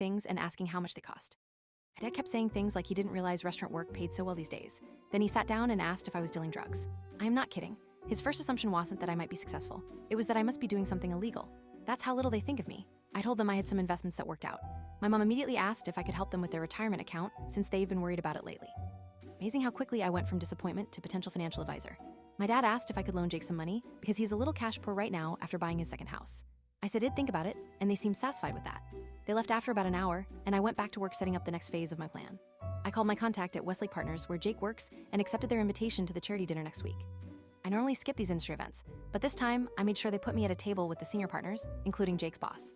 things and asking how much they cost. My dad kept saying things like he didn't realize restaurant work paid so well these days. Then he sat down and asked if I was dealing drugs. I am not kidding. His first assumption wasn't that I might be successful. It was that I must be doing something illegal. That's how little they think of me. I told them I had some investments that worked out. My mom immediately asked if I could help them with their retirement account since they've been worried about it lately. Amazing how quickly I went from disappointment to potential financial advisor. My dad asked if I could loan Jake some money because he's a little cash poor right now after buying his second house. I said I'd think about it, and they seemed satisfied with that. They left after about an hour, and I went back to work setting up the next phase of my plan. I called my contact at Westlake Partners, where Jake works, and accepted their invitation to the charity dinner next week. I normally skip these industry events, but this time I made sure they put me at a table with the senior partners, including Jake's boss.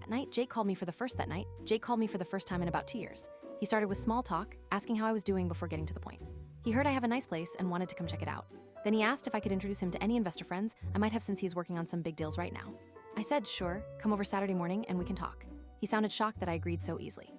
At night, Jake called me for the first time in about 2 years. He started with small talk, asking how I was doing before getting to the point. He heard I have a nice place and wanted to come check it out. Then he asked if I could introduce him to any investor friends I might have since he's working on some big deals right now. I said, sure, come over Saturday morning and we can talk. He sounded shocked that I agreed so easily.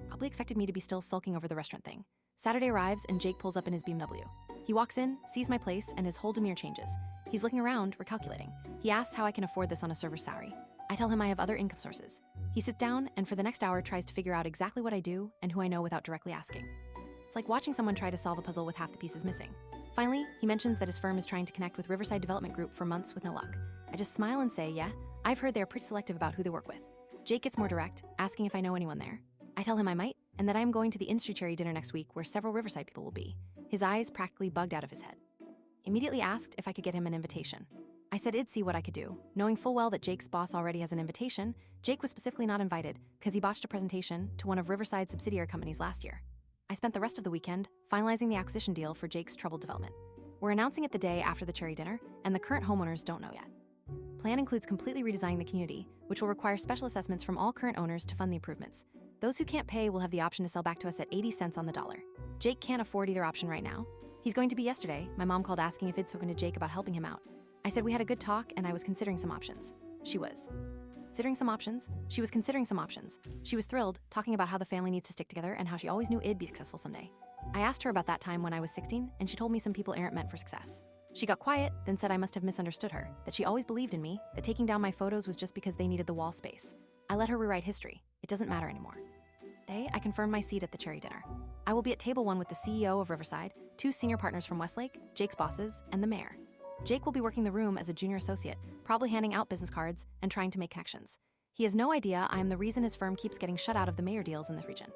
Probably expected me to be still sulking over the restaurant thing. Saturday arrives and Jake pulls up in his BMW. He walks in, sees my place, and his whole demeanor changes. He's looking around, recalculating. He asks how I can afford this on a server's salary. I tell him I have other income sources. He sits down and for the next hour tries to figure out exactly what I do and who I know without directly asking. It's like watching someone try to solve a puzzle with half the pieces missing. Finally, he mentions that his firm is trying to connect with Riverside Development Group for months with no luck. I just smile and say, yeah, I've heard they're pretty selective about who they work with. Jake gets more direct, asking if I know anyone there. I tell him I might, and that I am going to the industry charity dinner next week where several Riverside people will be. His eyes practically bugged out of his head. Immediately asked if I could get him an invitation. I said I'd see what I could do, knowing full well that Jake's boss already has an invitation. Jake was specifically not invited because he botched a presentation to one of Riverside's subsidiary companies last year. I spent the rest of the weekend finalizing the acquisition deal for Jake's troubled development. We're announcing it the day after the charity dinner, and the current homeowners don't know yet. Plan includes completely redesigning the community, which will require special assessments from all current owners to fund the improvements. Those who can't pay will have the option to sell back to us at 80 cents on the dollar. Jake can't afford either option right now. He's going to be yesterday. My mom called asking if I'd spoken to Jake about helping him out. I said we had a good talk and I was considering some options. She was considering some options. She was thrilled, talking about how the family needs to stick together and how she always knew it'd be successful someday. I asked her about that time when I was 16, and she told me some people aren't meant for success. She got quiet, then said I must have misunderstood her, that she always believed in me, that taking down my photos was just because they needed the wall space. I let her rewrite history. It doesn't matter anymore. Today, I confirmed my seat at the charity dinner. I will be at table 1 with the CEO of Riverside, 2 senior partners from Westlake, Jake's bosses, and the mayor. Jake will be working the room as a junior associate, probably handing out business cards and trying to make connections. He has no idea I am the reason his firm keeps getting shut out of the mayor deals in this region.